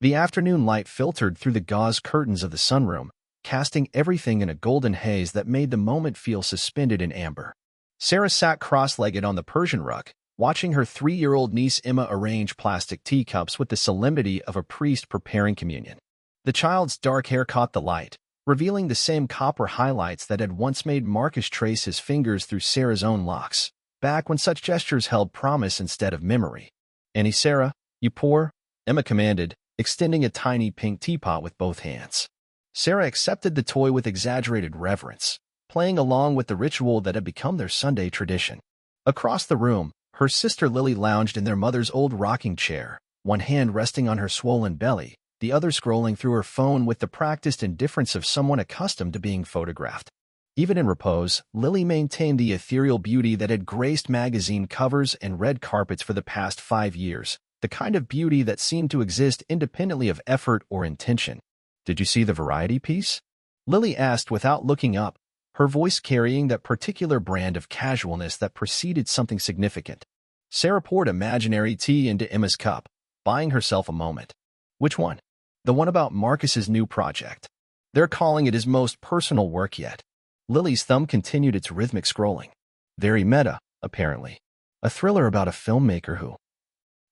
The afternoon light filtered through the gauze curtains of the sunroom, casting everything in a golden haze that made the moment feel suspended in amber. Sarah sat cross-legged on the Persian rug, watching her 3-year-old niece Emma arrange plastic teacups with the solemnity of a priest preparing communion. The child's dark hair caught the light, revealing the same copper highlights that had once made Marcus trace his fingers through Sarah's own locks, back when such gestures held promise instead of memory. "Annie Sarah, you pour," Emma commanded, extending a tiny pink teapot with both hands. Sarah accepted the toy with exaggerated reverence, playing along with the ritual that had become their Sunday tradition. Across the room, her sister Lily lounged in their mother's old rocking chair, one hand resting on her swollen belly, the other scrolling through her phone with the practiced indifference of someone accustomed to being photographed. Even in repose, Lily maintained the ethereal beauty that had graced magazine covers and red carpets for the past 5 years, the kind of beauty that seemed to exist independently of effort or intention. "Did you see the variety piece?" Lily asked without looking up, her voice carrying that particular brand of casualness that preceded something significant. Sarah poured imaginary tea into Emma's cup, buying herself a moment. "Which one?" "The one about Marcus's new project. They're calling it his most personal work yet." Lily's thumb continued its rhythmic scrolling. "Very meta, apparently. A thriller about a filmmaker who—"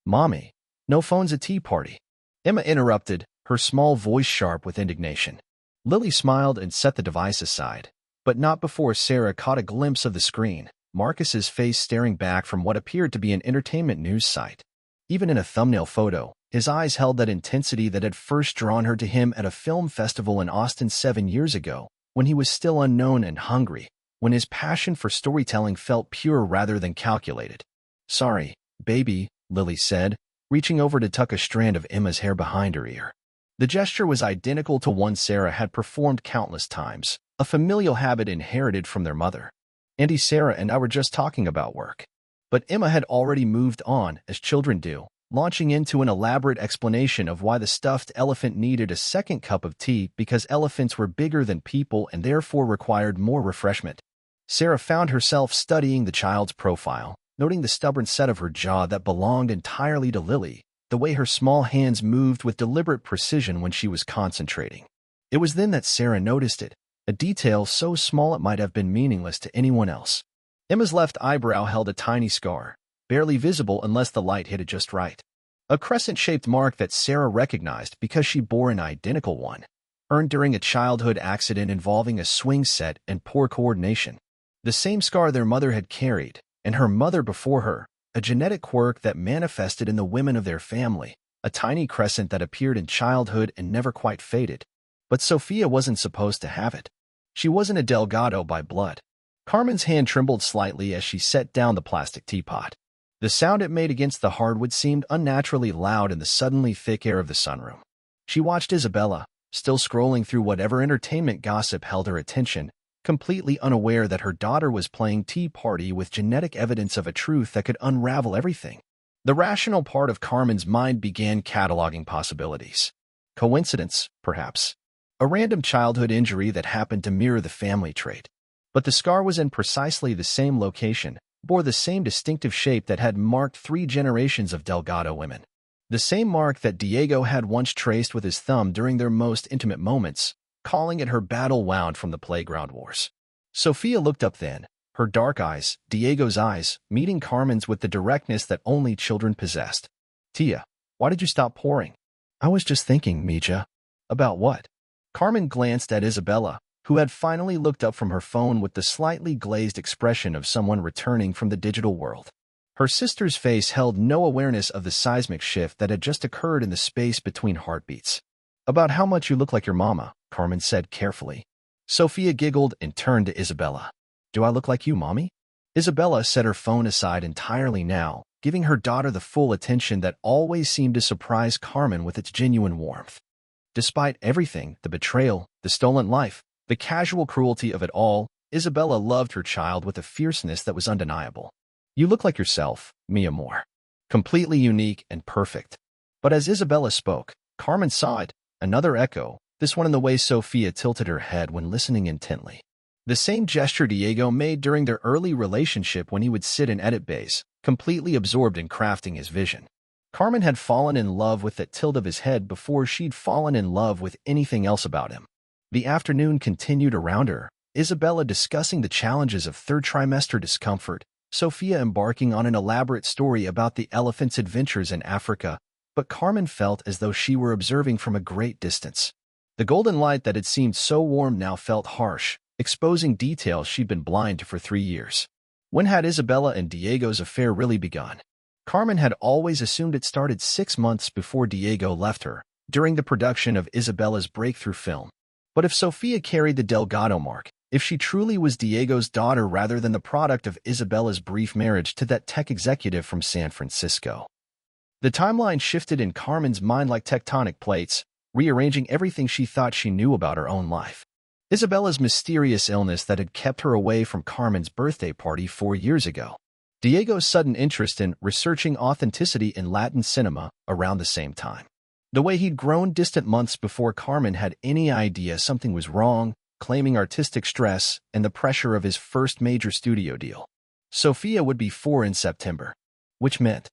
"Mommy, no phones at tea party," Emma interrupted, her small voice sharp with indignation. Lily smiled and set the device aside, but not before Sarah caught a glimpse of the screen, Marcus's face staring back from what appeared to be an entertainment news site. Even in a thumbnail photo, his eyes held that intensity that had first drawn her to him at a film festival in Austin 7 years ago, when he was still unknown and hungry, when his passion for storytelling felt pure rather than calculated. "Sorry, baby," Lily said, reaching over to tuck a strand of Emma's hair behind her ear. The gesture was identical to one Sarah had performed countless times, a familial habit inherited from their mother. "Auntie Sarah and I were just talking about work." But Emma had already moved on, as children do, launching into an elaborate explanation of why the stuffed elephant needed a second cup of tea because elephants were bigger than people and therefore required more refreshment. Sarah found herself studying the child's profile, noting the stubborn set of her jaw that belonged entirely to Lily, the way her small hands moved with deliberate precision when she was concentrating. It was then that Sarah noticed it, a detail so small it might have been meaningless to anyone else. Emma's left eyebrow held a tiny scar, barely visible unless the light hit it just right. A crescent-shaped mark that Sarah recognized because she bore an identical one, earned during a childhood accident involving a swing set and poor coordination. The same scar their mother had carried, and her mother before her, a genetic quirk that manifested in the women of their family, a tiny crescent that appeared in childhood and never quite faded. But Sophia wasn't supposed to have it. She wasn't a Delgado by blood. Carmen's hand trembled slightly as she set down the plastic teapot. The sound it made against the hardwood seemed unnaturally loud in the suddenly thick air of the sunroom. She watched Isabella, still scrolling through whatever entertainment gossip held her attention, completely unaware that her daughter was playing tea party with genetic evidence of a truth that could unravel everything. The rational part of Carmen's mind began cataloging possibilities. Coincidence, perhaps. A random childhood injury that happened to mirror the family trait. But the scar was in precisely the same location, bore the same distinctive shape that had marked 3 generations of Delgado women. The same mark that Diego had once traced with his thumb during their most intimate moments, calling it her battle wound from the playground wars. Sophia looked up then, her dark eyes, Diego's eyes, meeting Carmen's with the directness that only children possessed. "Tia, why did you stop pouring?" "I was just thinking, Mija." "About what?" Carmen glanced at Isabella, who had finally looked up from her phone with the slightly glazed expression of someone returning from the digital world. Her sister's face held no awareness of the seismic shift that had just occurred in the space between heartbeats. "About how much you look like your mama," Carmen said carefully. Sophia giggled and turned to Isabella. "Do I look like you, Mommy?" Isabella set her phone aside entirely now, giving her daughter the full attention that always seemed to surprise Carmen with its genuine warmth. Despite everything, the betrayal, the stolen life, the casual cruelty of it all, Isabella loved her child with a fierceness that was undeniable. "You look like yourself, mi amor. Completely unique and perfect." But as Isabella spoke, Carmen saw it, another echo, this one in the way Sophia tilted her head when listening intently. The same gesture Diego made during their early relationship when he would sit in edit bays, completely absorbed in crafting his vision. Carmen had fallen in love with that tilt of his head before she'd fallen in love with anything else about him. The afternoon continued around her, Isabella discussing the challenges of third trimester discomfort, Sophia embarking on an elaborate story about the elephant's adventures in Africa, but Carmen felt as though she were observing from a great distance. The golden light that had seemed so warm now felt harsh, exposing details she'd been blind to for 3 years. When had Isabella and Diego's affair really begun? Carmen had always assumed it started 6 months before Diego left her, during the production of Isabella's breakthrough film. But if Sophia carried the Delgado mark, if she truly was Diego's daughter rather than the product of Isabella's brief marriage to that tech executive from San Francisco. The timeline shifted in Carmen's mind like tectonic plates, rearranging everything she thought she knew about her own life. Isabella's mysterious illness that had kept her away from Carmen's birthday party 4 years ago. Diego's sudden interest in researching authenticity in Latin cinema around the same time. The way he'd grown distant months before Carmen had any idea something was wrong, claiming artistic stress and the pressure of his first major studio deal. Sophia would be 4 in September, which meant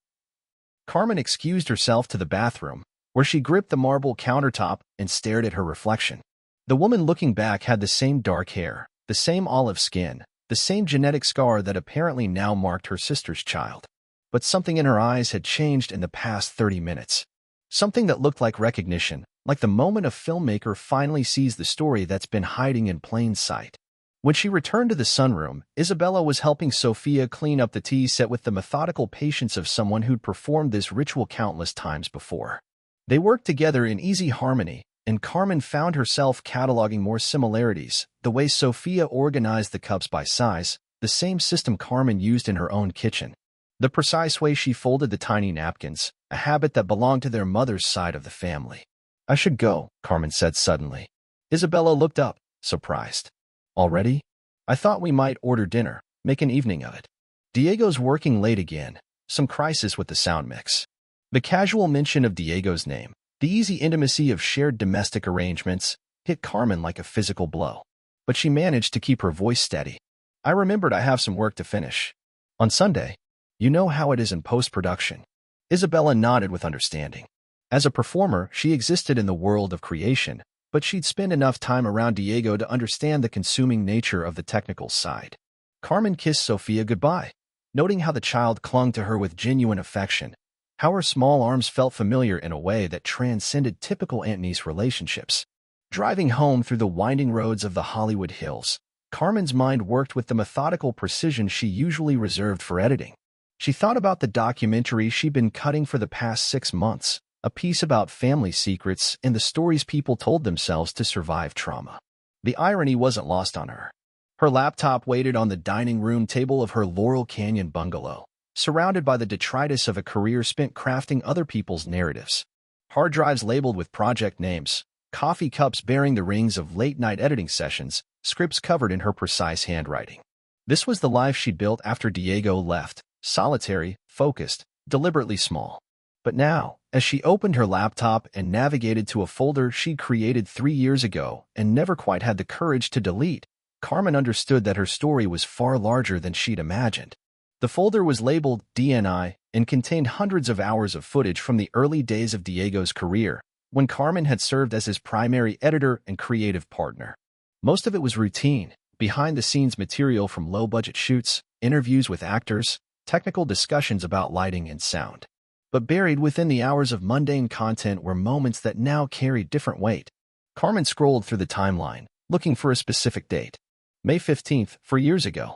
Carmen excused herself to the bathroom, where she gripped the marble countertop and stared at her reflection. The woman looking back had the same dark hair, the same olive skin, the same genetic scar that apparently now marked her sister's child. But something in her eyes had changed in the past 30 minutes. Something that looked like recognition, like the moment a filmmaker finally sees the story that's been hiding in plain sight. When she returned to the sunroom, Isabella was helping Sophia clean up the tea set with the methodical patience of someone who'd performed this ritual countless times before. They worked together in easy harmony, and Carmen found herself cataloging more similarities, the way Sophia organized the cups by size, the same system Carmen used in her own kitchen, the precise way she folded the tiny napkins, a habit that belonged to their mother's side of the family. "I should go," Carmen said suddenly. Isabella looked up, surprised. "Already? I thought we might order dinner, make an evening of it." Diego's working late again, some crisis with the sound mix. The casual mention of Diego's name, the easy intimacy of shared domestic arrangements, hit Carmen like a physical blow. But she managed to keep her voice steady. "I remembered I have some work to finish. On Sunday. You know how it is in post-production." Isabella nodded with understanding. As a performer, she existed in the world of creation, but she'd spent enough time around Diego to understand the consuming nature of the technical side. Carmen kissed Sophia goodbye, noting how the child clung to her with genuine affection, how her small arms felt familiar in a way that transcended typical aunt-niece relationships. Driving home through the winding roads of the Hollywood Hills, Carmen's mind worked with the methodical precision she usually reserved for editing. She thought about the documentary she'd been cutting for the past 6 months, a piece about family secrets and the stories people told themselves to survive trauma. The irony wasn't lost on her. Her laptop waited on the dining room table of her Laurel Canyon bungalow, surrounded by the detritus of a career spent crafting other people's narratives. Hard drives labeled with project names, coffee cups bearing the rings of late-night editing sessions, scripts covered in her precise handwriting. This was the life she'd built after Diego left, solitary, focused, deliberately small. But now, as she opened her laptop and navigated to a folder she'd created 3 years ago and never quite had the courage to delete, Carmen understood that her story was far larger than she'd imagined. The folder was labeled DNI and contained hundreds of hours of footage from the early days of Diego's career, when Carmen had served as his primary editor and creative partner. Most of it was routine, behind-the-scenes material from low-budget shoots, interviews with actors, technical discussions about lighting and sound. But buried within the hours of mundane content were moments that now carried different weight. Carmen scrolled through the timeline, looking for a specific date. May 15th, 4 years ago.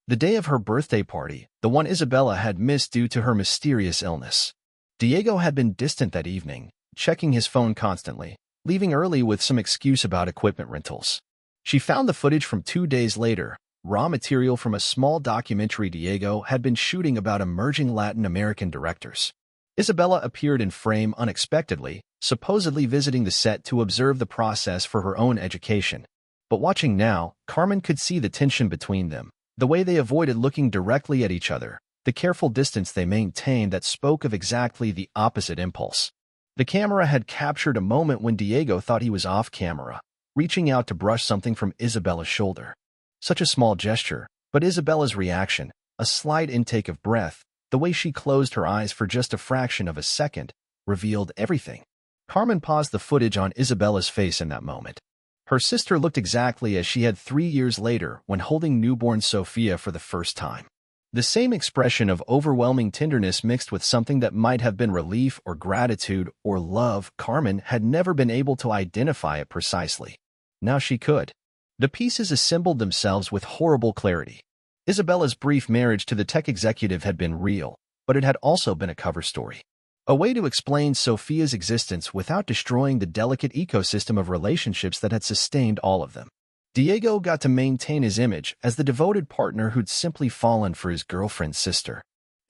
The day of her birthday party, the one Isabella had missed due to her mysterious illness. Diego had been distant that evening, checking his phone constantly, leaving early with some excuse about equipment rentals. She found the footage from 2 days later, raw material from a small documentary Diego had been shooting about emerging Latin American directors. Isabella appeared in frame unexpectedly, supposedly visiting the set to observe the process for her own education. But watching now, Carmen could see the tension between them, the way they avoided looking directly at each other, the careful distance they maintained that spoke of exactly the opposite impulse. The camera had captured a moment when Diego thought he was off camera, reaching out to brush something from Isabella's shoulder. Such a small gesture, but Isabella's reaction, a slight intake of breath, The way she closed her eyes for just a fraction of a second revealed everything. Carmen paused the footage on Isabella's face in that moment. Her sister looked exactly as she had 3 years later when holding newborn Sophia for the first time. The same expression of overwhelming tenderness mixed with something that might have been relief or gratitude or love. Carmen had never been able to identify it precisely. Now she could. The pieces assembled themselves with horrible clarity. Isabella's brief marriage to the tech executive had been real, but it had also been a cover story. A way to explain Sophia's existence without destroying the delicate ecosystem of relationships that had sustained all of them. Diego got to maintain his image as the devoted partner who'd simply fallen for his girlfriend's sister.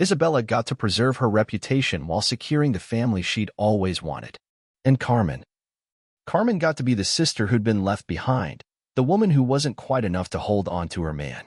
Isabella got to preserve her reputation while securing the family she'd always wanted. And Carmen got to be the sister who'd been left behind, the woman who wasn't quite enough to hold on to her man.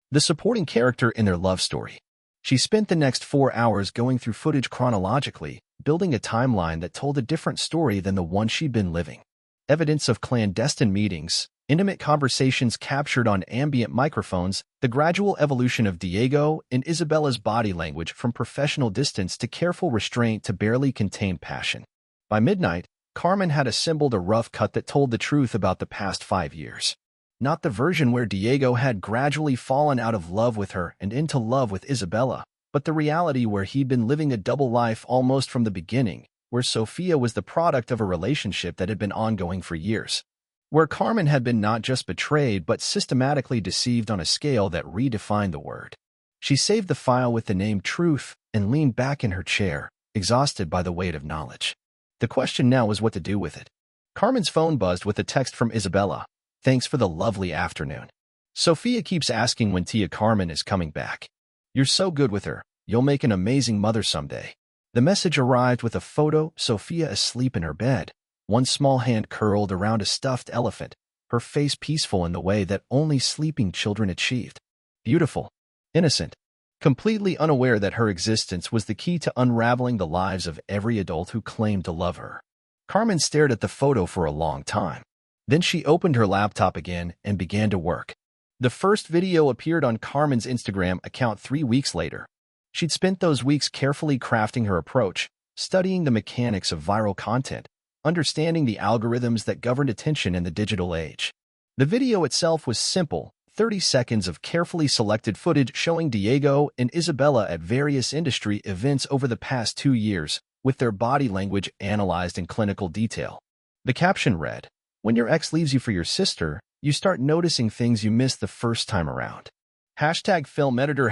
The supporting character in their love story. She spent the next 4 hours going through footage chronologically, building a timeline that told a different story than the one she'd been living. Evidence of clandestine meetings, intimate conversations captured on ambient microphones, the gradual evolution of Diego and Isabella's body language from professional distance to careful restraint to barely contained passion. By midnight, Carmen had assembled a rough cut that told the truth about the past 5 years. Not the version where Diego had gradually fallen out of love with her and into love with Isabella, but the reality where he'd been living a double life almost from the beginning, where Sophia was the product of a relationship that had been ongoing for years. Where Carmen had been not just betrayed but systematically deceived on a scale that redefined the word. She saved the file with the name Truth and leaned back in her chair, exhausted by the weight of knowledge. The question now was what to do with it. Carmen's phone buzzed with a text from Isabella. Thanks for the lovely afternoon. Sophia keeps asking when Tia Carmen is coming back. You're so good with her. You'll make an amazing mother someday. The message arrived with a photo, Sophia asleep in her bed, one small hand curled around a stuffed elephant, her face peaceful in the way that only sleeping children achieved. Beautiful, innocent, completely unaware that her existence was the key to unraveling the lives of every adult who claimed to love her. Carmen stared at the photo for a long time. Then she opened her laptop again and began to work. The first video appeared on Carmen's Instagram account 3 weeks later. She'd spent those weeks carefully crafting her approach, studying the mechanics of viral content, understanding the algorithms that governed attention in the digital age. The video itself was simple, 30 seconds of carefully selected footage showing Diego and Isabella at various industry events over the past 2 years, with their body language analyzed in clinical detail. The caption read, "When your ex leaves you for your sister, you start noticing things you missed the first time around. #film editor,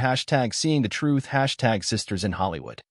#seeing the truth, #sisters in Hollywood."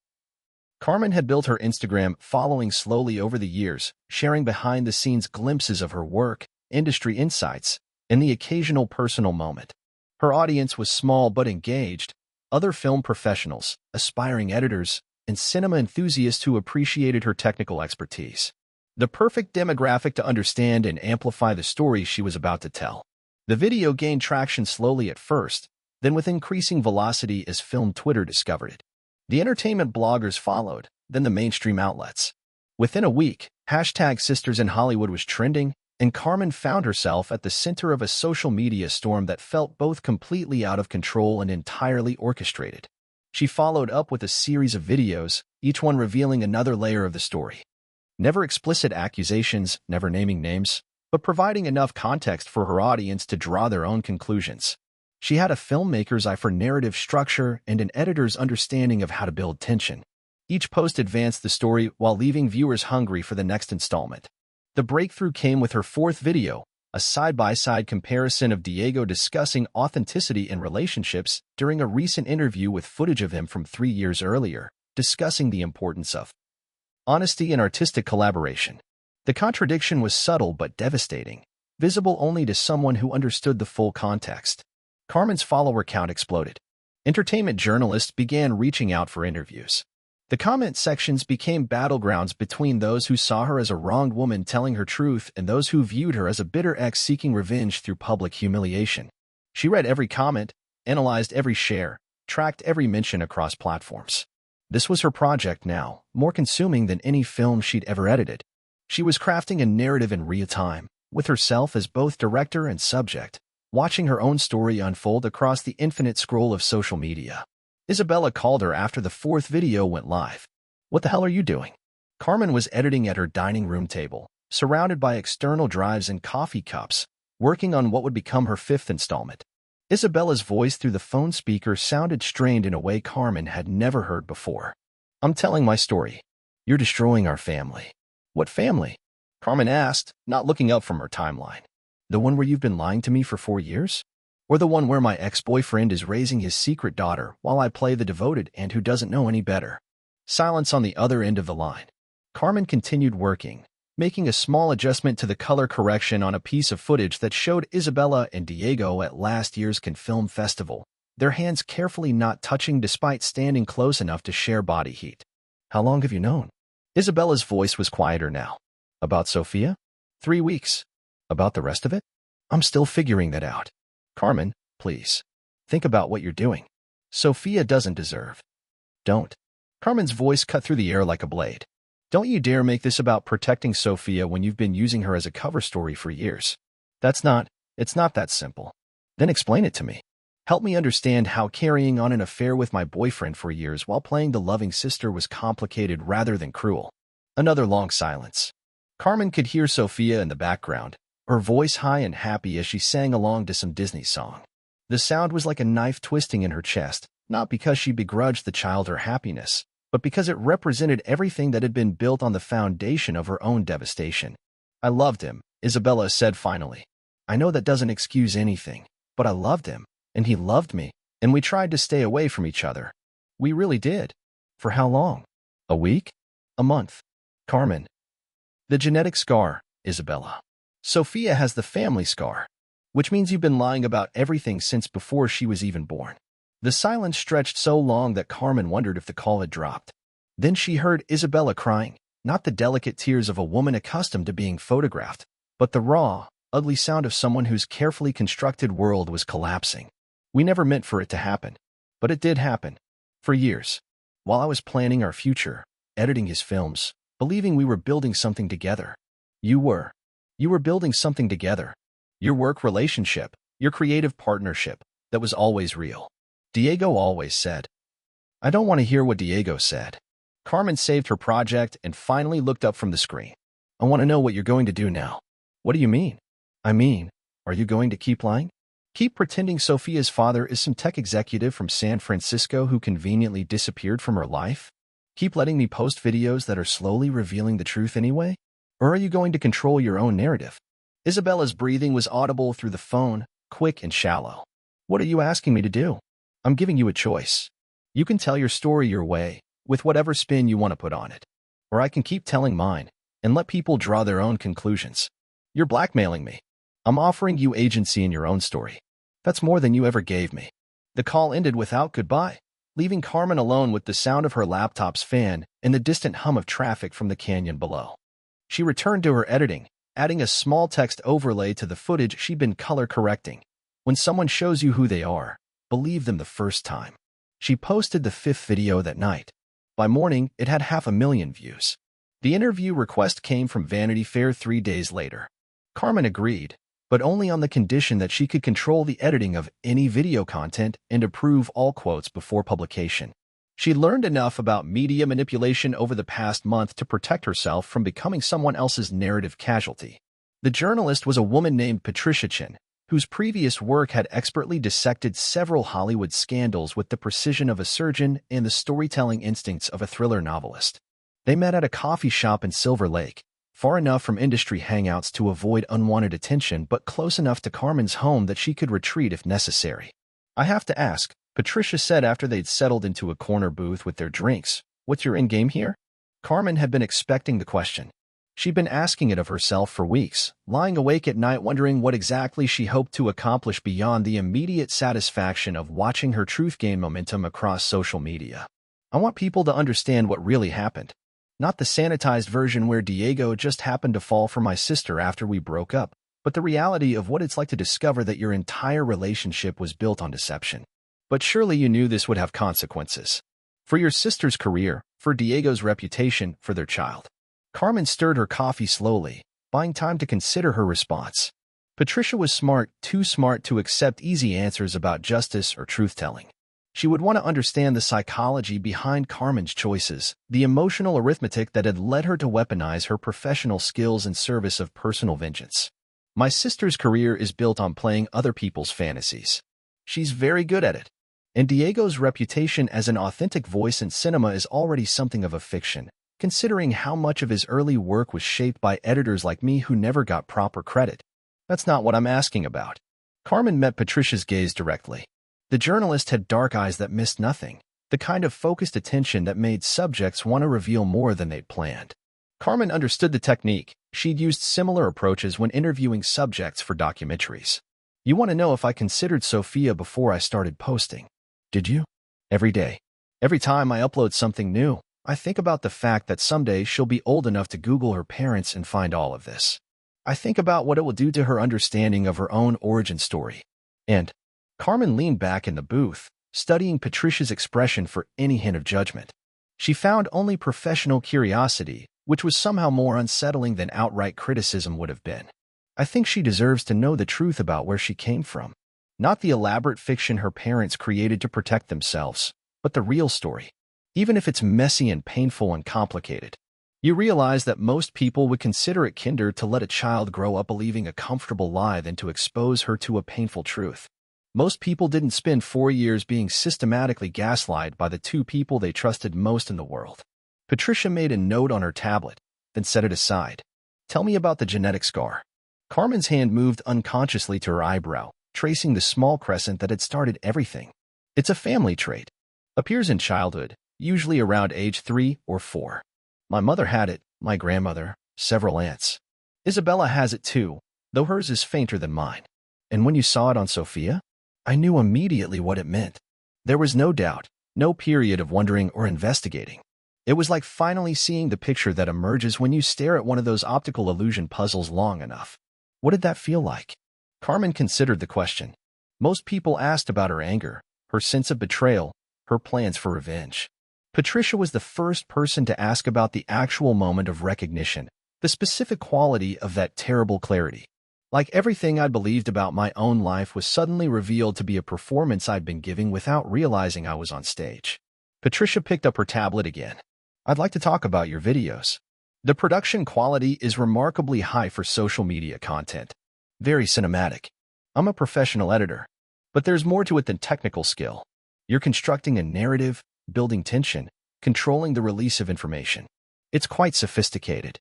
Carmen had built her Instagram following slowly over the years, sharing behind-the-scenes glimpses of her work, industry insights, and the occasional personal moment. Her audience was small but engaged, other film professionals, aspiring editors, and cinema enthusiasts who appreciated her technical expertise. The perfect demographic to understand and amplify the story she was about to tell. The video gained traction slowly at first, then with increasing velocity as film Twitter discovered it. The entertainment bloggers followed, then the mainstream outlets. Within a week, #Sisters in Hollywood was trending, and Carmen found herself at the center of a social media storm that felt both completely out of control and entirely orchestrated. She followed up with a series of videos, each one revealing another layer of the story. Never explicit accusations, never naming names, but providing enough context for her audience to draw their own conclusions. She had a filmmaker's eye for narrative structure and an editor's understanding of how to build tension. Each post advanced the story while leaving viewers hungry for the next installment. The breakthrough came with her fourth video, a side-by-side comparison of Diego discussing authenticity in relationships during a recent interview with footage of him from 3 years earlier, discussing the importance of honesty and artistic collaboration. The contradiction was subtle but devastating, visible only to someone who understood the full context. Carmen's follower count exploded. Entertainment journalists began reaching out for interviews. The comment sections became battlegrounds between those who saw her as a wronged woman telling her truth and those who viewed her as a bitter ex seeking revenge through public humiliation. She read every comment, analyzed every share, tracked every mention across platforms. This was her project now, more consuming than any film she'd ever edited. She was crafting a narrative in real time, with herself as both director and subject, watching her own story unfold across the infinite scroll of social media. Isabella called her after the fourth video went live. What the hell are you doing? Carmen was editing at her dining room table, surrounded by external drives and coffee cups, working on what would become her fifth installment. Isabella's voice through the phone speaker sounded strained in a way Carmen had never heard before. I'm telling my story. You're destroying our family. What family? Carmen asked, not looking up from her timeline. The one where you've been lying to me for 4 years? Or the one where my ex-boyfriend is raising his secret daughter while I play the devoted and who doesn't know any better? Silence on the other end of the line. Carmen continued working, making a small adjustment to the color correction on a piece of footage that showed Isabella and Diego at last year's Cannes Film Festival, their hands carefully not touching despite standing close enough to share body heat. How long have you known? Isabella's voice was quieter now. About Sophia? 3 weeks. About the rest of it? I'm still figuring that out. Carmen, please. Think about what you're doing. Sophia doesn't deserve. Don't. Carmen's voice cut through the air like a blade. Don't you dare make this about protecting Sophia when you've been using her as a cover story for years. It's not that simple. Then explain it to me. Help me understand how carrying on an affair with my boyfriend for years while playing the loving sister was complicated rather than cruel. Another long silence. Carmen could hear Sophia in the background, her voice high and happy as she sang along to some Disney song. The sound was like a knife twisting in her chest, not because she begrudged the child her happiness, but because it represented everything that had been built on the foundation of her own devastation. I loved him, Isabella said finally. I know that doesn't excuse anything, but I loved him, and he loved me, and we tried to stay away from each other. We really did. For how long? A week? A month? Carmen. The genetic scar, Isabella. Sophia has the family scar, which means you've been lying about everything since before she was even born. The silence stretched so long that Carmen wondered if the call had dropped. Then she heard Isabella crying, not the delicate tears of a woman accustomed to being photographed, but the raw, ugly sound of someone whose carefully constructed world was collapsing. We never meant for it to happen, but it did happen. For years. While I was planning our future, editing his films, believing we were building something together. You were building something together. Your work relationship, your creative partnership, that was always real. Diego always said. I don't want to hear what Diego said. Carmen saved her project and finally looked up from the screen. I want to know what you're going to do now. What do you mean? Are you going to keep lying? Keep pretending Sophia's father is some tech executive from San Francisco who conveniently disappeared from her life? Keep letting me post videos that are slowly revealing the truth anyway? Or are you going to control your own narrative? Isabella's breathing was audible through the phone, quick and shallow. What are you asking me to do? I'm giving you a choice. You can tell your story your way, with whatever spin you want to put on it. Or I can keep telling mine, and let people draw their own conclusions. You're blackmailing me. I'm offering you agency in your own story. That's more than you ever gave me. The call ended without goodbye, leaving Carmen alone with the sound of her laptop's fan and the distant hum of traffic from the canyon below. She returned to her editing, adding a small text overlay to the footage she'd been color correcting. When someone shows you who they are, believe them the first time. She posted the 5th video that night. By morning, it had 500,000 views. The interview request came from Vanity Fair 3 days later. Carmen agreed, but only on the condition that she could control the editing of any video content and approve all quotes before publication. She learned enough about media manipulation over the past month to protect herself from becoming someone else's narrative casualty. The journalist was a woman named Patricia Chin, whose previous work had expertly dissected several Hollywood scandals with the precision of a surgeon and the storytelling instincts of a thriller novelist. They met at a coffee shop in Silver Lake, far enough from industry hangouts to avoid unwanted attention but close enough to Carmen's home that she could retreat if necessary. I have to ask, Patricia said after they'd settled into a corner booth with their drinks, what's your endgame here? Carmen had been expecting the question. She'd been asking it of herself for weeks, lying awake at night wondering what exactly she hoped to accomplish beyond the immediate satisfaction of watching her truth gain momentum across social media. I want people to understand what really happened. Not the sanitized version where Diego just happened to fall for my sister after we broke up, but the reality of what it's like to discover that your entire relationship was built on deception. But surely you knew this would have consequences. For your sister's career, for Diego's reputation, for their child. Carmen stirred her coffee slowly, buying time to consider her response. Patricia was smart, too smart to accept easy answers about justice or truth-telling. She would want to understand the psychology behind Carmen's choices, the emotional arithmetic that had led her to weaponize her professional skills in service of personal vengeance. My sister's career is built on playing other people's fantasies. She's very good at it. And Diego's reputation as an authentic voice in cinema is already something of a fiction, considering how much of his early work was shaped by editors like me who never got proper credit. That's not what I'm asking about. Carmen met Patricia's gaze directly. The journalist had dark eyes that missed nothing, the kind of focused attention that made subjects want to reveal more than they'd planned. Carmen understood the technique. She'd used similar approaches when interviewing subjects for documentaries. You want to know if I considered Sophia before I started posting. Did you? Every day. Every time I upload something new, I think about the fact that someday she'll be old enough to Google her parents and find all of this. I think about what it will do to her understanding of her own origin story. And Carmen leaned back in the booth, studying Patricia's expression for any hint of judgment. She found only professional curiosity, which was somehow more unsettling than outright criticism would have been. I think she deserves to know the truth about where she came from. Not the elaborate fiction her parents created to protect themselves, but the real story, even if it's messy and painful and complicated. You realize that most people would consider it kinder to let a child grow up believing a comfortable lie than to expose her to a painful truth. Most people didn't spend 4 years being systematically gaslighted by the two people they trusted most in the world. Patricia made a note on her tablet, then set it aside. Tell me about the genetic scar. Carmen's hand moved unconsciously to her eyebrow, tracing the small crescent that had started everything. It's a family trait. Appears in childhood, usually around age 3 or 4. My mother had it, my grandmother, several aunts. Isabella has it too, though hers is fainter than mine. And when you saw it on Sophia, I knew immediately what it meant. There was no doubt, no period of wondering or investigating. It was like finally seeing the picture that emerges when you stare at one of those optical illusion puzzles long enough. What did that feel like? Carmen considered the question. Most people asked about her anger, her sense of betrayal, her plans for revenge. Patricia was the first person to ask about the actual moment of recognition, the specific quality of that terrible clarity. Like everything I'd believed about my own life was suddenly revealed to be a performance I'd been giving without realizing I was on stage. Patricia picked up her tablet again. I'd like to talk about your videos. The production quality is remarkably high for social media content. Very cinematic. I'm a professional editor. But there's more to it than technical skill. You're constructing a narrative, building tension, controlling the release of information. It's quite sophisticated.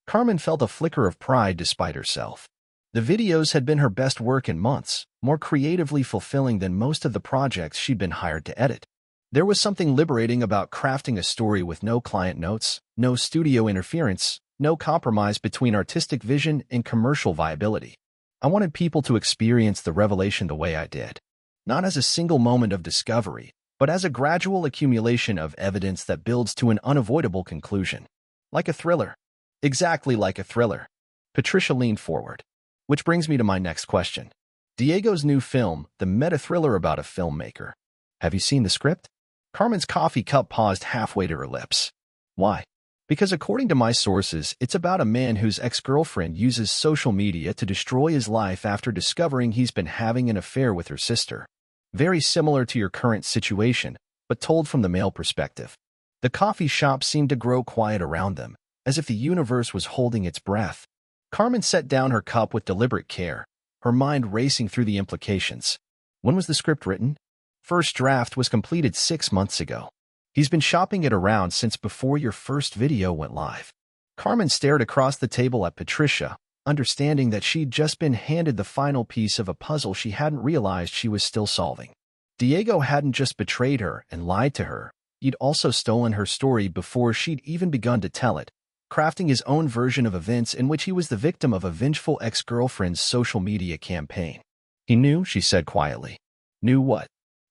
Carmen felt a flicker of pride despite herself. The videos had been her best work in months, more creatively fulfilling than most of the projects she'd been hired to edit. There was something liberating about crafting a story with no client notes, no studio interference, no compromise between artistic vision and commercial viability. I wanted people to experience the revelation the way I did. Not as a single moment of discovery, but as a gradual accumulation of evidence that builds to an unavoidable conclusion. Like a thriller. Exactly like a thriller. Patricia leaned forward. Which brings me to my next question. Diego's new film, the meta-thriller about a filmmaker. Have you seen the script? Carmen's coffee cup paused halfway to her lips. Why? Because according to my sources, it's about a man whose ex-girlfriend uses social media to destroy his life after discovering he's been having an affair with her sister. Very similar to your current situation, but told from the male perspective. The coffee shop seemed to grow quiet around them, as if the universe was holding its breath. Carmen set down her cup with deliberate care, her mind racing through the implications. When was the script written? First draft was completed 6 months ago. He's been shopping it around since before your first video went live. Carmen stared across the table at Patricia, understanding that she'd just been handed the final piece of a puzzle she hadn't realized she was still solving. Diego hadn't just betrayed her and lied to her, he'd also stolen her story before she'd even begun to tell it, crafting his own version of events in which he was the victim of a vengeful ex-girlfriend's social media campaign. He knew, she said quietly. Knew what?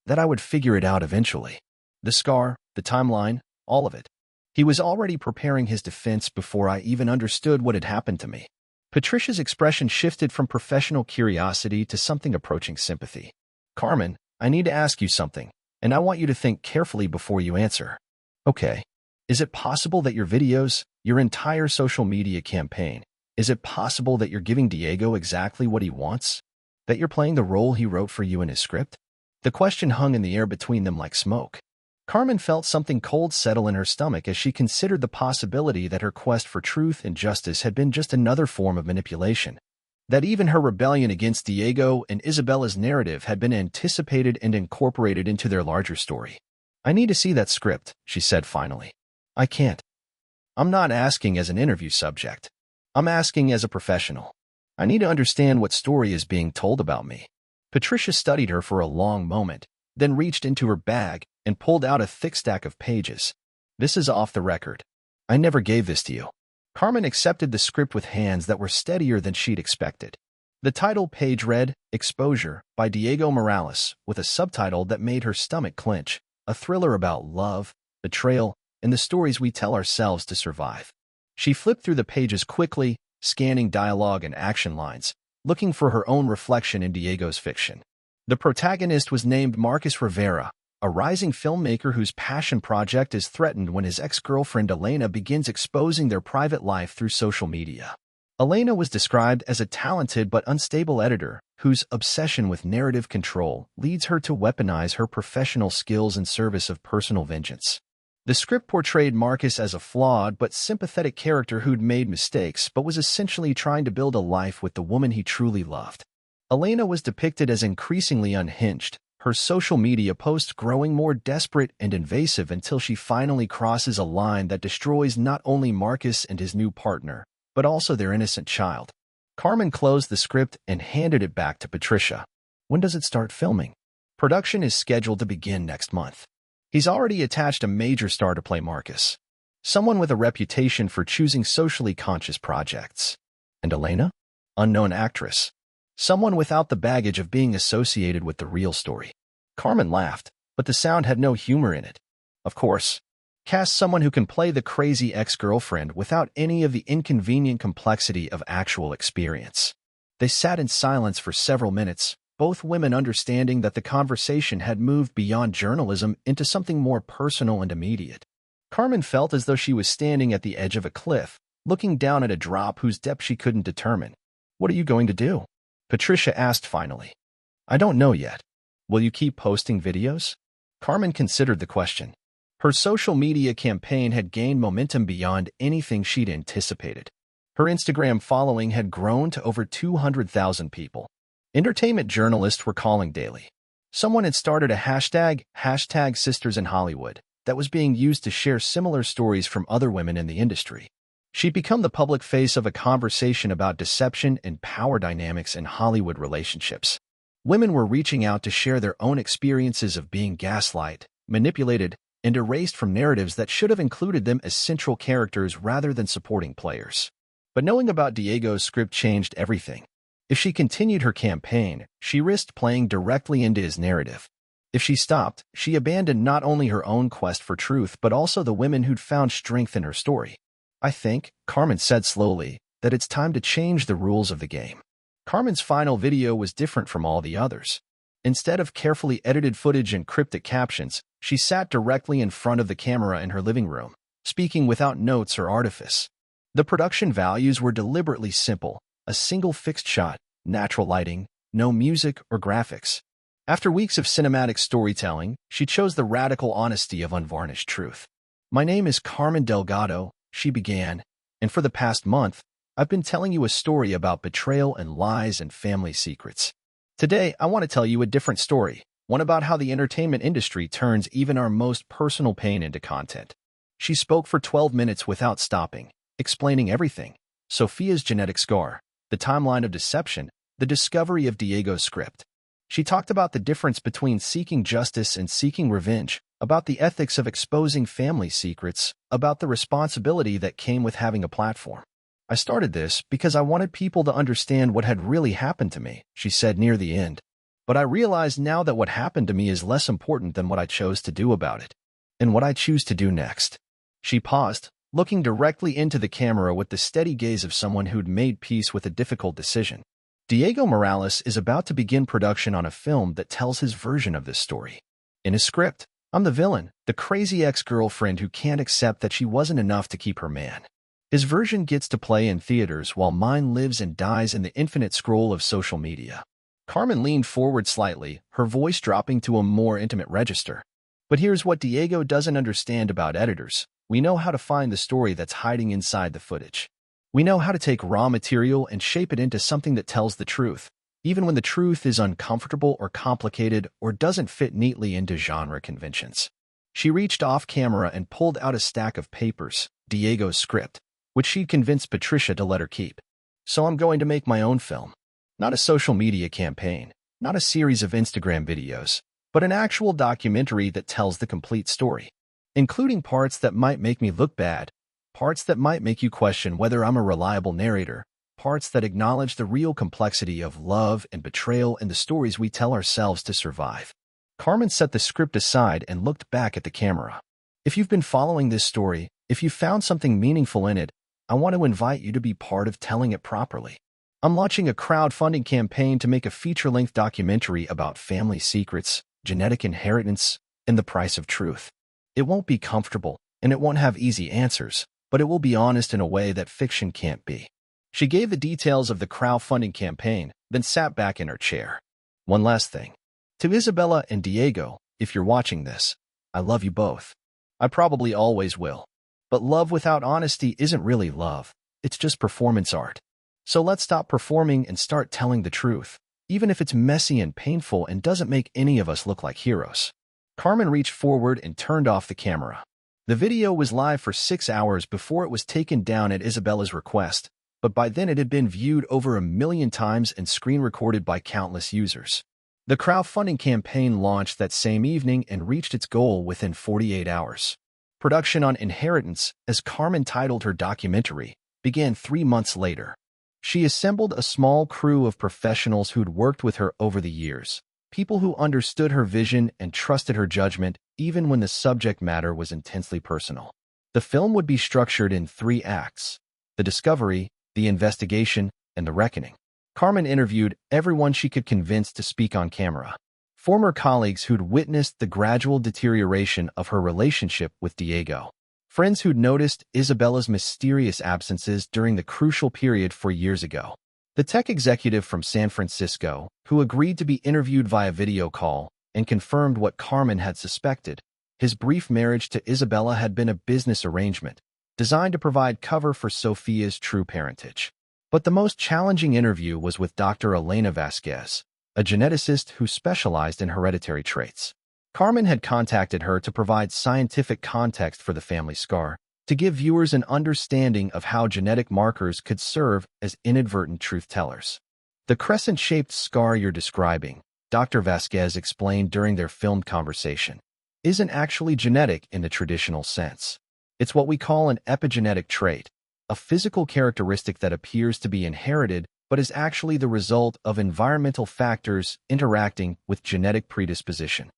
That I would figure it out eventually. The scar, the timeline, all of it. He was already preparing his defense before I even understood what had happened to me. Patricia's expression shifted from professional curiosity to something approaching sympathy. Carmen, I need to ask you something, and I want you to think carefully before you answer. Okay. Is it possible that your videos, your entire social media campaign, is it possible that you're giving Diego exactly what he wants? That you're playing the role he wrote for you in his script? The question hung in the air between them like smoke. Carmen felt something cold settle in her stomach as she considered the possibility that her quest for truth and justice had been just another form of manipulation. That even her rebellion against Diego and Isabella's narrative had been anticipated and incorporated into their larger story. "I need to see that script," she said finally. "I can't. I'm not asking as an interview subject. I'm asking as a professional. I need to understand what story is being told about me." Patricia studied her for a long moment, then reached into her bag and pulled out a thick stack of pages. "This is off the record. I never gave this to you." Carmen accepted the script with hands that were steadier than she'd expected. The title page read, "Exposure," by Diego Morales, with a subtitle that made her stomach clench, a thriller about love, betrayal, and the stories we tell ourselves to survive. She flipped through the pages quickly, scanning dialogue and action lines, looking for her own reflection in Diego's fiction. The protagonist was named Marcus Rivera, a rising filmmaker whose passion project is threatened when his ex-girlfriend Elena begins exposing their private life through social media. Elena was described as a talented but unstable editor whose obsession with narrative control leads her to weaponize her professional skills in service of personal vengeance. The script portrayed Marcus as a flawed but sympathetic character who'd made mistakes but was essentially trying to build a life with the woman he truly loved. Elena was depicted as increasingly unhinged, her social media posts growing more desperate and invasive until she finally crosses a line that destroys not only Marcus and his new partner, but also their innocent child. Carmen closed the script and handed it back to Patricia. "When does it start filming?" "Production is scheduled to begin next month." He's already attached a major star to play Marcus, someone with a reputation for choosing socially conscious projects. "And Elena?" "Unknown actress. Someone without the baggage of being associated with the real story." Carmen laughed, but the sound had no humor in it. "Of course. Cast someone who can play the crazy ex-girlfriend without any of the inconvenient complexity of actual experience." They sat in silence for several minutes, both women understanding that the conversation had moved beyond journalism into something more personal and immediate. Carmen felt as though she was standing at the edge of a cliff, looking down at a drop whose depth she couldn't determine. "What are you going to do?" Patricia asked finally. "I don't know yet." "Will you keep posting videos?" Carmen considered the question. Her social media campaign had gained momentum beyond anything she'd anticipated. Her Instagram following had grown to over 200,000 people. Entertainment journalists were calling daily. Someone had started a hashtag Sisters in Hollywood, that was being used to share similar stories from other women in the industry. She'd become the public face of a conversation about deception and power dynamics in Hollywood relationships. Women were reaching out to share their own experiences of being gaslighted, manipulated, and erased from narratives that should have included them as central characters rather than supporting players. But knowing about Diego's script changed everything. If she continued her campaign, she risked playing directly into his narrative. If she stopped, she abandoned not only her own quest for truth but also the women who'd found strength in her story. "I think," Carmen said slowly, "that it's time to change the rules of the game." Carmen's final video was different from all the others. Instead of carefully edited footage and cryptic captions, she sat directly in front of the camera in her living room, speaking without notes or artifice. The production values were deliberately simple, a single fixed shot, natural lighting, no music or graphics. After weeks of cinematic storytelling, she chose the radical honesty of unvarnished truth. "My name is Carmen Delgado," she began, "and for the past month, I've been telling you a story about betrayal and lies and family secrets. Today, I want to tell you a different story, one about how the entertainment industry turns even our most personal pain into content." She spoke for 12 minutes without stopping, explaining everything: Sophia's genetic scar, the timeline of deception, the discovery of Diego's script. She talked about the difference between seeking justice and seeking revenge, about the ethics of exposing family secrets, about the responsibility that came with having a platform. "I started this because I wanted people to understand what had really happened to me," she said near the end. "But I realize now that what happened to me is less important than what I chose to do about it, and what I choose to do next." She paused, looking directly into the camera with the steady gaze of someone who'd made peace with a difficult decision. Diego Morales is about to begin production on a film that tells his version of this story. In his script, I'm the villain, the crazy ex-girlfriend who can't accept that she wasn't enough to keep her man. His version gets to play in theaters while mine lives and dies in the infinite scroll of social media. Carmen leaned forward slightly, her voice dropping to a more intimate register. But here's what Diego doesn't understand about editors. We know how to find the story that's hiding inside the footage. We know how to take raw material and shape it into something that tells the truth, even when the truth is uncomfortable or complicated or doesn't fit neatly into genre conventions. She reached off camera and pulled out a stack of papers, Diego's script, which she'd convinced Patricia to let her keep. So I'm going to make my own film. Not a social media campaign, not a series of Instagram videos, but an actual documentary that tells the complete story, including parts that might make me look bad, parts that might make you question whether I'm a reliable narrator, parts that acknowledge the real complexity of love and betrayal in the stories we tell ourselves to survive. Carmen set the script aside and looked back at the camera. If you've been following this story, if you found something meaningful in it, I want to invite you to be part of telling it properly. I'm launching a crowdfunding campaign to make a feature-length documentary about family secrets, genetic inheritance, and the price of truth. It won't be comfortable, and it won't have easy answers, but it will be honest in a way that fiction can't be. She gave the details of the crowdfunding campaign, then sat back in her chair. One last thing. To Isabella and Diego, if you're watching this, I love you both. I probably always will. But love without honesty isn't really love. It's just performance art. So let's stop performing and start telling the truth, even if it's messy and painful and doesn't make any of us look like heroes. Carmen reached forward and turned off the camera. The video was live for 6 hours before it was taken down at Isabella's request, but by then it had been viewed over 1 million times and screen recorded by countless users. The crowdfunding campaign launched that same evening and reached its goal within 48 hours. Production on Inheritance, as Carmen titled her documentary, began 3 months later. She assembled a small crew of professionals who'd worked with her over the years, people who understood her vision and trusted her judgment even when the subject matter was intensely personal. The film would be structured in 3 acts: the discovery, the investigation, and the reckoning. Carmen interviewed everyone she could convince to speak on camera. Former colleagues who'd witnessed the gradual deterioration of her relationship with Diego. Friends who'd noticed Isabella's mysterious absences during the crucial period 4 years ago. The tech executive from San Francisco, who agreed to be interviewed via video call and confirmed what Carmen had suspected. His brief marriage to Isabella had been a business arrangement, designed to provide cover for Sophia's true parentage. But the most challenging interview was with Dr. Elena Vasquez, a geneticist who specialized in hereditary traits. Carmen had contacted her to provide scientific context for the family scar, to give viewers an understanding of how genetic markers could serve as inadvertent truth-tellers. The crescent-shaped scar you're describing, Dr. Vasquez explained during their filmed conversation, isn't actually genetic in the traditional sense. It's what we call an epigenetic trait, a physical characteristic that appears to be inherited but is actually the result of environmental factors interacting with genetic predisposition.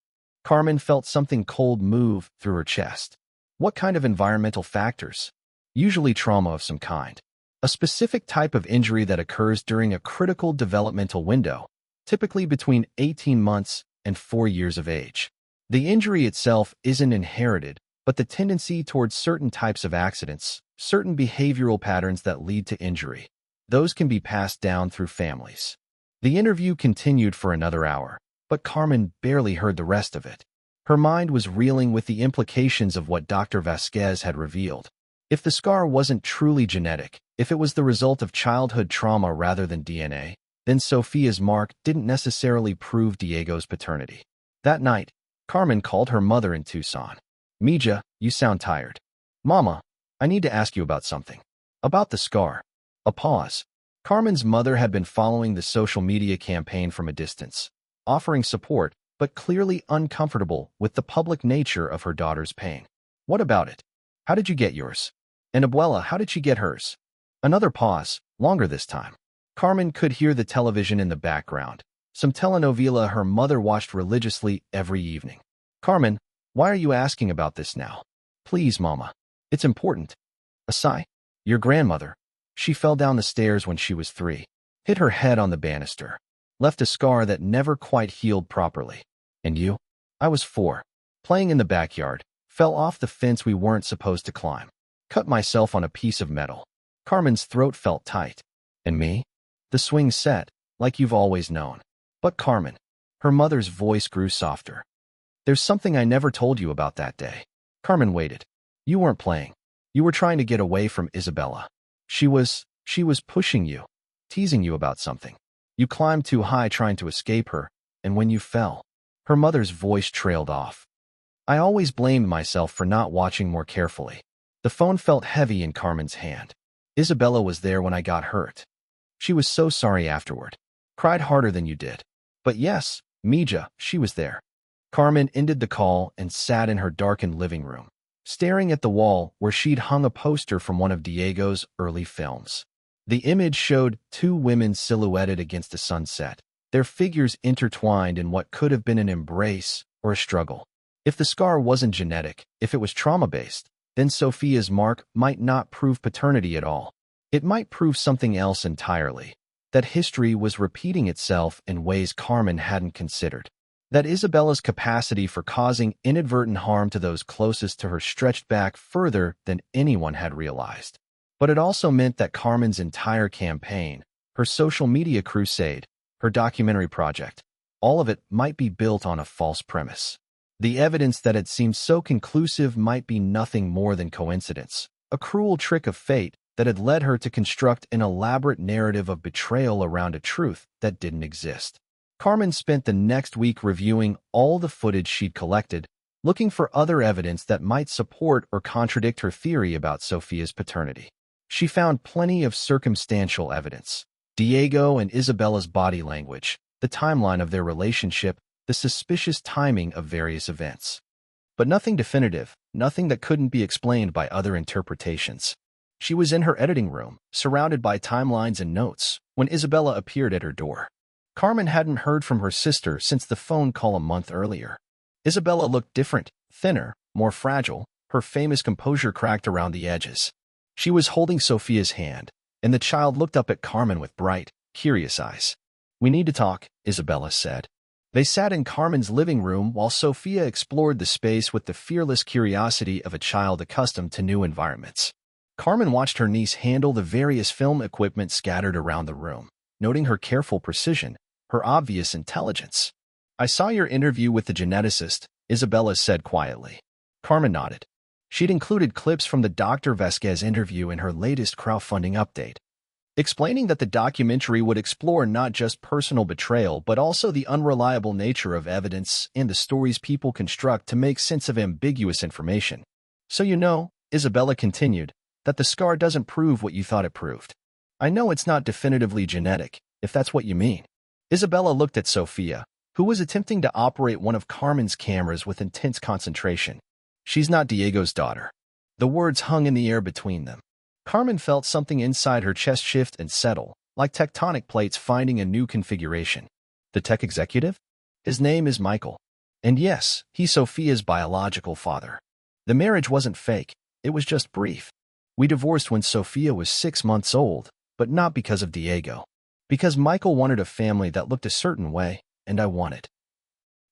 Carmen felt something cold move through her chest. What kind of environmental factors? Usually trauma of some kind. A specific type of injury that occurs during a critical developmental window, typically between 18 months and 4 years of age. The injury itself isn't inherited, but the tendency towards certain types of accidents, certain behavioral patterns that lead to injury. Those can be passed down through families. The interview continued for another hour, but Carmen barely heard the rest of it. Her mind was reeling with the implications of what Dr. Vasquez had revealed. If the scar wasn't truly genetic, if it was the result of childhood trauma rather than DNA, then Sophia's mark didn't necessarily prove Diego's paternity. That night, Carmen called her mother in Tucson. "Mija, you sound tired." "Mama, I need to ask you about something." "About the scar." A pause. Carmen's mother had been following the social media campaign from a distance, offering support, but clearly uncomfortable with the public nature of her daughter's pain. "What about it? How did you get yours? And Abuela, how did she get hers?" Another pause, longer this time. Carmen could hear the television in the background, some telenovela her mother watched religiously every evening. "Carmen, why are you asking about this now?" "Please, Mama. It's important." A sigh. "Your grandmother. She fell down the stairs when she was 3, hit her head on the banister, left a scar that never quite healed properly. And you?" "I was 4, playing in the backyard, fell off the fence we weren't supposed to climb, cut myself on a piece of metal." Carmen's throat felt tight. "And me?" "The swing set, like you've always known." But Carmen, her mother's voice grew softer. There's something I never told you about that day. Carmen waited. You weren't playing. You were trying to get away from Isabella. She was pushing you, teasing you about something. You climbed too high trying to escape her, and when you fell, her mother's voice trailed off. I always blamed myself for not watching more carefully. The phone felt heavy in Carmen's hand. Isabella was there when I got hurt. She was so sorry afterward. Cried harder than you did. But yes, Mija, she was there. Carmen ended the call and sat in her darkened living room, staring at the wall where she'd hung a poster from one of Diego's early films. The image showed two women silhouetted against a sunset, their figures intertwined in what could have been an embrace or a struggle. If the scar wasn't genetic, if it was trauma-based, then Sophia's mark might not prove paternity at all. It might prove something else entirely, that history was repeating itself in ways Carmen hadn't considered, that Isabella's capacity for causing inadvertent harm to those closest to her stretched back further than anyone had realized. But it also meant that Carmen's entire campaign, her social media crusade, her documentary project, all of it might be built on a false premise. The evidence that had seemed so conclusive might be nothing more than coincidence, a cruel trick of fate that had led her to construct an elaborate narrative of betrayal around a truth that didn't exist. Carmen spent the next week reviewing all the footage she'd collected, looking for other evidence that might support or contradict her theory about Sophia's paternity. She found plenty of circumstantial evidence. Diego and Isabella's body language, the timeline of their relationship, the suspicious timing of various events. But nothing definitive, nothing that couldn't be explained by other interpretations. She was in her editing room, surrounded by timelines and notes, when Isabella appeared at her door. Carmen hadn't heard from her sister since the phone call a month earlier. Isabella looked different, thinner, more fragile, her famous composure cracked around the edges. She was holding Sophia's hand, and the child looked up at Carmen with bright, curious eyes. "We need to talk," Isabella said. They sat in Carmen's living room while Sophia explored the space with the fearless curiosity of a child accustomed to new environments. Carmen watched her niece handle the various film equipment scattered around the room, noting her careful precision, her obvious intelligence. "I saw your interview with the geneticist," Isabella said quietly. Carmen nodded. She'd included clips from the Dr. Vasquez interview in her latest crowdfunding update, explaining that the documentary would explore not just personal betrayal but also the unreliable nature of evidence and the stories people construct to make sense of ambiguous information. "So you know," Isabella continued, "that the scar doesn't prove what you thought it proved. I know it's not definitively genetic, if that's what you mean." Isabella looked at Sophia, who was attempting to operate one of Carmen's cameras with intense concentration. "She's not Diego's daughter." The words hung in the air between them. Carmen felt something inside her chest shift and settle, like tectonic plates finding a new configuration. "The tech executive? His name is Michael. And yes, he's Sophia's biological father. The marriage wasn't fake, it was just brief. We divorced when Sophia was 6 months old, but not because of Diego. Because Michael wanted a family that looked a certain way, and I wanted."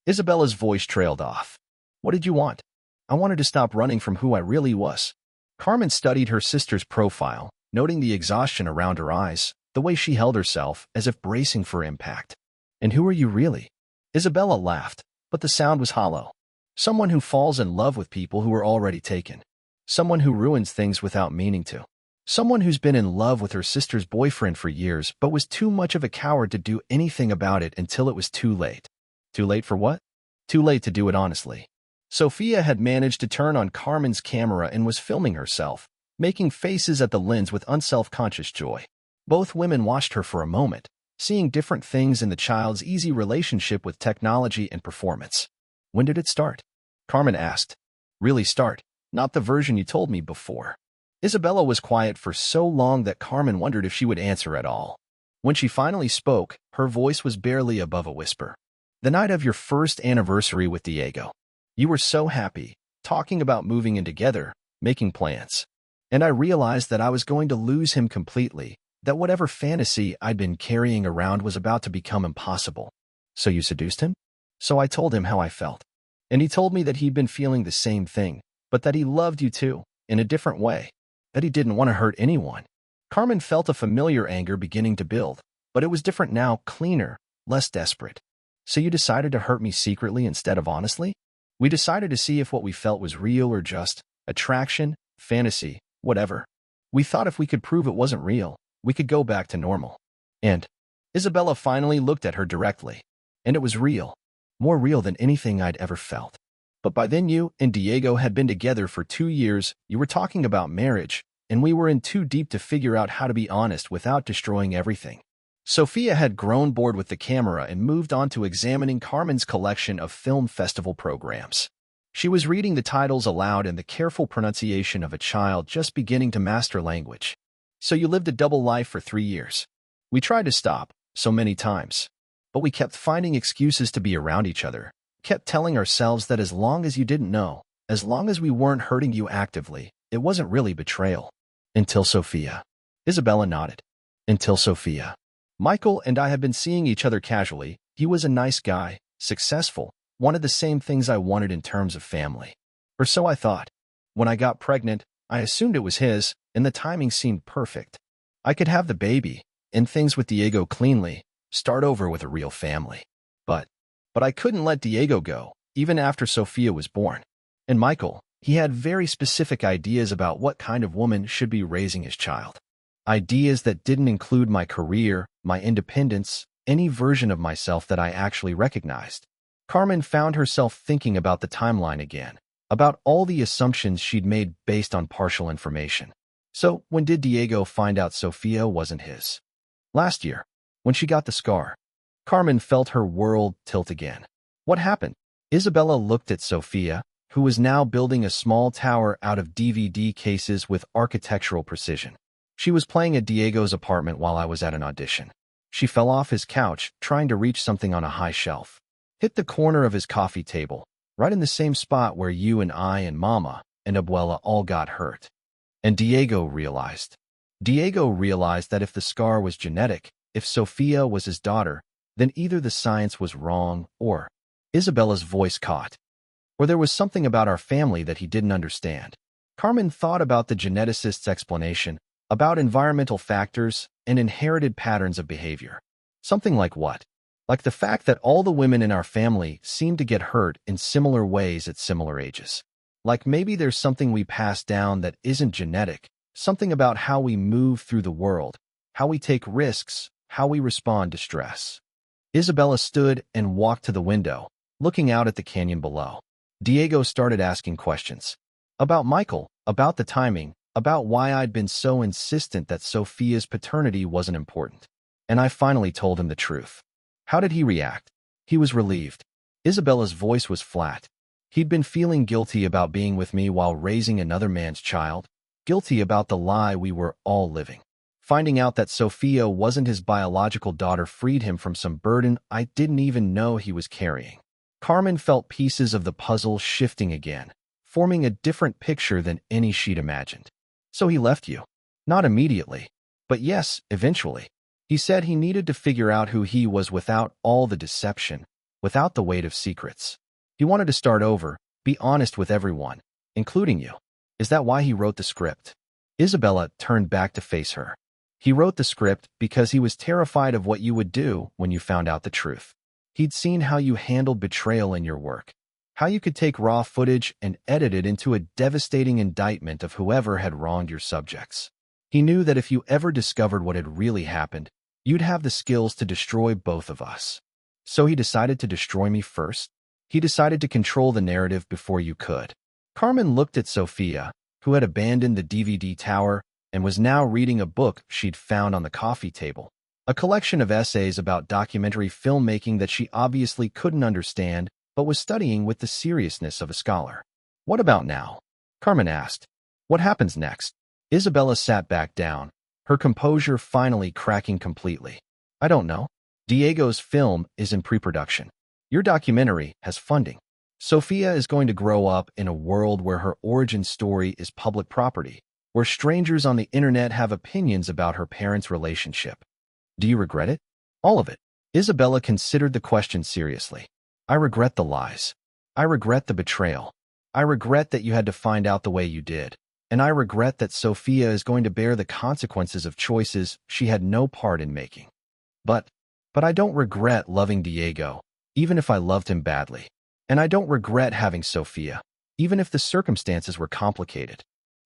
Isabella's voice trailed off. "What did you want?" "I wanted to stop running from who I really was." Carmen studied her sister's profile, noting the exhaustion around her eyes, the way she held herself as if bracing for impact. "And who are you really?" Isabella laughed, but the sound was hollow. "Someone who falls in love with people who are already taken. Someone who ruins things without meaning to. Someone who's been in love with her sister's boyfriend for years but was too much of a coward to do anything about it until it was too late." "Too late for what?" "Too late to do it honestly." Sophia had managed to turn on Carmen's camera and was filming herself, making faces at the lens with unself-conscious joy. Both women watched her for a moment, seeing different things in the child's easy relationship with technology and performance. "When did it start?" Carmen asked. "Really start, not the version you told me before." Isabella was quiet for so long that Carmen wondered if she would answer at all. When she finally spoke, her voice was barely above a whisper. "The night of your first anniversary with Diego. You were so happy, talking about moving in together, making plans. And I realized that I was going to lose him completely, that whatever fantasy I'd been carrying around was about to become impossible." "So you seduced him?" "So I told him how I felt. And he told me that he'd been feeling the same thing, but that he loved you too, in a different way. That he didn't want to hurt anyone." Carmen felt a familiar anger beginning to build, but it was different now, cleaner, less desperate. So you decided to hurt me secretly instead of honestly? We decided to see if what we felt was real or just attraction, fantasy, whatever. We thought if we could prove it wasn't real, we could go back to normal. And Isabella finally looked at her directly. And it was real. More real than anything I'd ever felt. But by then you and Diego had been together for 2 years, you were talking about marriage, and we were in too deep to figure out how to be honest without destroying everything. Sophia had grown bored with the camera and moved on to examining Carmen's collection of film festival programs. She was reading the titles aloud in the careful pronunciation of a child just beginning to master language. So you lived a double life for 3 years. We tried to stop, so many times. But we kept finding excuses to be around each other, kept telling ourselves that as long as you didn't know, as long as we weren't hurting you actively, it wasn't really betrayal. Until Sophia. Isabella nodded. Until Sophia. Michael and I had been seeing each other casually. He was a nice guy, successful, wanted the same things I wanted in terms of family. Or so I thought. When I got pregnant, I assumed it was his, and the timing seemed perfect. I could have the baby, end things with Diego cleanly, start over with a real family. But I couldn't let Diego go, even after Sophia was born. And Michael, he had very specific ideas about what kind of woman should be raising his child. Ideas that didn't include my career, my independence, any version of myself that I actually recognized. Carmen found herself thinking about the timeline again, about all the assumptions she'd made based on partial information. So, when did Diego find out Sophia wasn't his? Last year, when she got the scar. Carmen felt her world tilt again. What happened? Isabella looked at Sophia, who was now building a small tower out of DVD cases with architectural precision. She was playing at Diego's apartment while I was at an audition. She fell off his couch, trying to reach something on a high shelf. Hit the corner of his coffee table, right in the same spot where you and I and Mama and Abuela all got hurt. And Diego realized that if the scar was genetic, if Sophia was his daughter, then either the science was wrong or Isabella's voice caught. Or there was something about our family that he didn't understand. Carmen thought about the geneticist's explanation, about environmental factors and inherited patterns of behavior. Something like what? Like the fact that all the women in our family seem to get hurt in similar ways at similar ages. Like maybe there's something we pass down that isn't genetic, something about how we move through the world, how we take risks, how we respond to stress. Isabella stood and walked to the window, looking out at the canyon below. Diego started asking questions. About Michael, about the timing, about why I'd been so insistent that Sophia's paternity wasn't important. And I finally told him the truth. How did he react? He was relieved. Isabella's voice was flat. He'd been feeling guilty about being with me while raising another man's child, guilty about the lie we were all living. Finding out that Sophia wasn't his biological daughter freed him from some burden I didn't even know he was carrying. Carmen felt pieces of the puzzle shifting again, forming a different picture than any she'd imagined. So he left you. Not immediately. But yes, eventually. He said he needed to figure out who he was without all the deception, without the weight of secrets. He wanted to start over, be honest with everyone, including you. Is that why he wrote the script? Isabella turned back to face her. He wrote the script because he was terrified of what you would do when you found out the truth. He'd seen how you handled betrayal in your work, how you could take raw footage and edit it into a devastating indictment of whoever had wronged your subjects. He knew that if you ever discovered what had really happened, you'd have the skills to destroy both of us. So he decided to destroy me first. He decided to control the narrative before you could. Carmen looked at Sophia, who had abandoned the DVD tower and was now reading a book she'd found on the coffee table, a collection of essays about documentary filmmaking that she obviously couldn't understand, but was studying with the seriousness of a scholar. What about now? Carmen asked. What happens next? Isabella sat back down, her composure finally cracking completely. I don't know. Diego's film is in pre-production. Your documentary has funding. Sophia is going to grow up in a world where her origin story is public property, where strangers on the internet have opinions about her parents' relationship. Do you regret it? All of it. Isabella considered the question seriously. I regret the lies. I regret the betrayal. I regret that you had to find out the way you did. And I regret that Sophia is going to bear the consequences of choices she had no part in making. But I don't regret loving Diego, even if I loved him badly. And I don't regret having Sophia, even if the circumstances were complicated.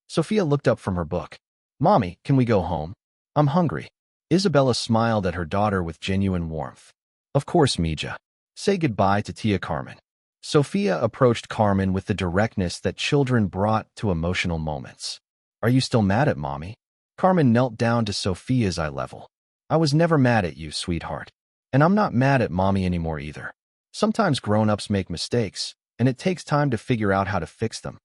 Sophia looked up from her book. Mommy, can we go home? I'm hungry. Isabella smiled at her daughter with genuine warmth. Of course, Mija. Say goodbye to Tia Carmen. Sophia approached Carmen with the directness that children brought to emotional moments. Are you still mad at Mommy? Carmen knelt down to Sophia's eye level. I was never mad at you, sweetheart. And I'm not mad at Mommy anymore either. Sometimes grown-ups make mistakes, and it takes time to figure out how to fix them.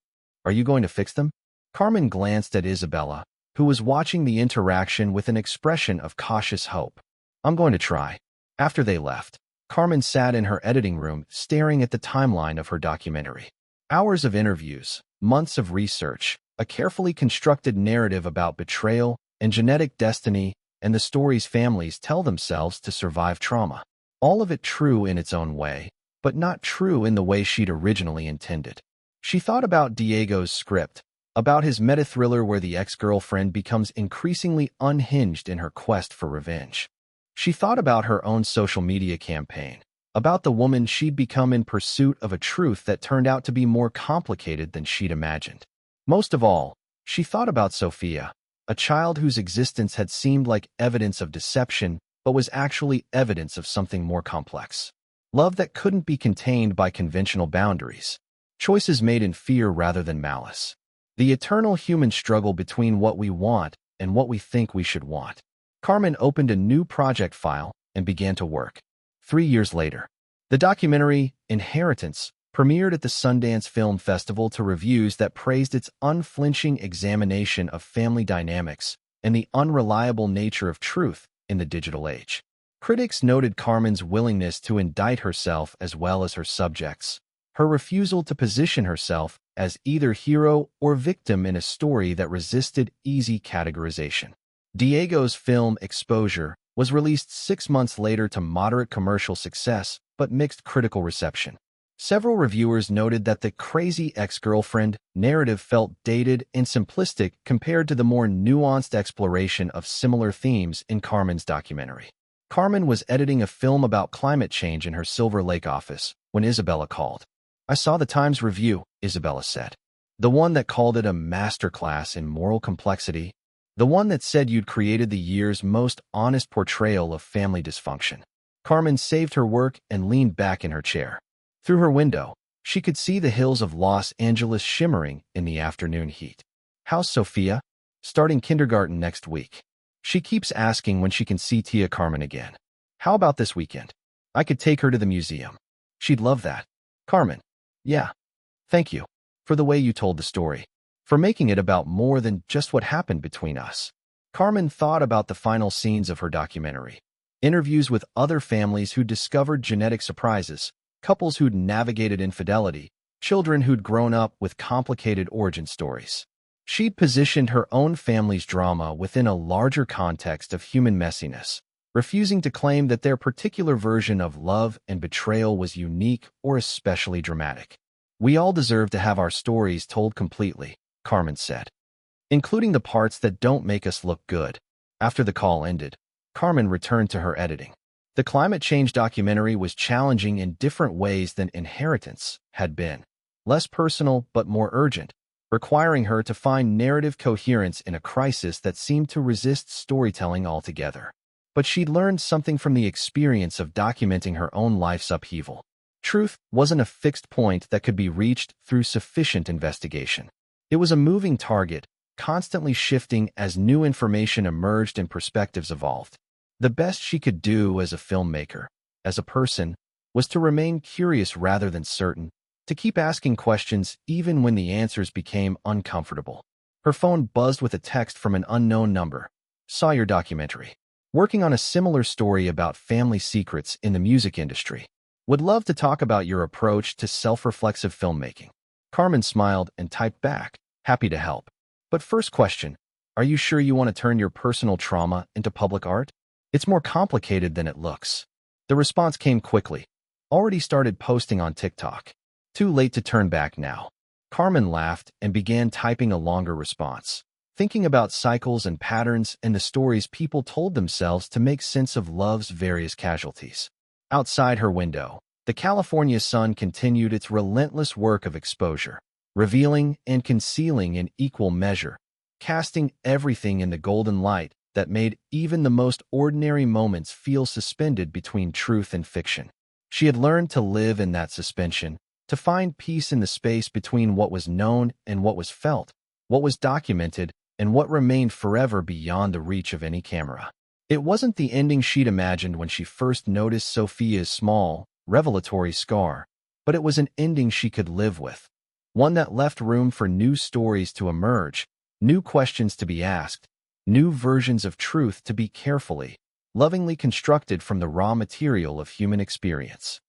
Are you going to fix them? Carmen glanced at Isabella, who was watching the interaction with an expression of cautious hope. I'm going to try. After they left, Carmen sat in her editing room staring at the timeline of her documentary. Hours of interviews, months of research, a carefully constructed narrative about betrayal and genetic destiny, and the stories families tell themselves to survive trauma. All of it true in its own way, but not true in the way she'd originally intended. She thought about Diego's script, about his meta-thriller where the ex-girlfriend becomes increasingly unhinged in her quest for revenge. She thought about her own social media campaign, about the woman she'd become in pursuit of a truth that turned out to be more complicated than she'd imagined. Most of all, she thought about Sophia, a child whose existence had seemed like evidence of deception, but was actually evidence of something more complex. Love that couldn't be contained by conventional boundaries. Choices made in fear rather than malice. The eternal human struggle between what we want and what we think we should want. Carmen opened a new project file and began to work. 3 years later, the documentary, Inheritance, premiered at the Sundance Film Festival to reviews that praised its unflinching examination of family dynamics and the unreliable nature of truth in the digital age. Critics noted Carmen's willingness to indict herself as well as her subjects, her refusal to position herself as either hero or victim in a story that resisted easy categorization. Diego's film Exposure was released 6 months later to moderate commercial success but mixed critical reception. Several reviewers noted that the crazy ex-girlfriend narrative felt dated and simplistic compared to the more nuanced exploration of similar themes in Carmen's documentary. Carmen was editing a film about climate change in her Silver Lake office when Isabella called. I saw the Times review, Isabella said. The one that called it a masterclass in moral complexity. The one that said you'd created the year's most honest portrayal of family dysfunction. Carmen saved her work and leaned back in her chair. Through her window, she could see the hills of Los Angeles shimmering in the afternoon heat. How's Sophia? Starting kindergarten next week. She keeps asking when she can see Tia Carmen again. How about this weekend? I could take her to the museum. She'd love that. Carmen. Yeah. Thank you. For the way you told the story. For making it about more than just what happened between us. Carmen thought about the final scenes of her documentary. Interviews with other families who'd discovered genetic surprises, couples who'd navigated infidelity, children who'd grown up with complicated origin stories. She'd positioned her own family's drama within a larger context of human messiness, refusing to claim that their particular version of love and betrayal was unique or especially dramatic. We all deserve to have our stories told completely, Carmen said, including the parts that don't make us look good. After the call ended, Carmen returned to her editing. The climate change documentary was challenging in different ways than Inheritance had been, less personal but more urgent, requiring her to find narrative coherence in a crisis that seemed to resist storytelling altogether. But she'd learned something from the experience of documenting her own life's upheaval. Truth wasn't a fixed point that could be reached through sufficient investigation. It was a moving target, constantly shifting as new information emerged and perspectives evolved. The best she could do as a filmmaker, as a person, was to remain curious rather than certain, to keep asking questions even when the answers became uncomfortable. Her phone buzzed with a text from an unknown number. Saw your documentary. Working on a similar story about family secrets in the music industry. Would love to talk about your approach to self-reflexive filmmaking. Carmen smiled and typed back, happy to help. But first question, are you sure you want to turn your personal trauma into public art? It's more complicated than it looks. The response came quickly. Already started posting on TikTok. Too late to turn back now. Carmen laughed and began typing a longer response, thinking about cycles and patterns and the stories people told themselves to make sense of love's various casualties. Outside her window, The California sun continued its relentless work of exposure, revealing and concealing in equal measure, casting everything in the golden light that made even the most ordinary moments feel suspended between truth and fiction. She had learned to live in that suspension, to find peace in the space between what was known and what was felt, what was documented and what remained forever beyond the reach of any camera. It wasn't the ending she'd imagined when she first noticed Sophia's small, revelatory scar, but it was an ending she could live with, one that left room for new stories to emerge, new questions to be asked, new versions of truth to be carefully, lovingly constructed from the raw material of human experience.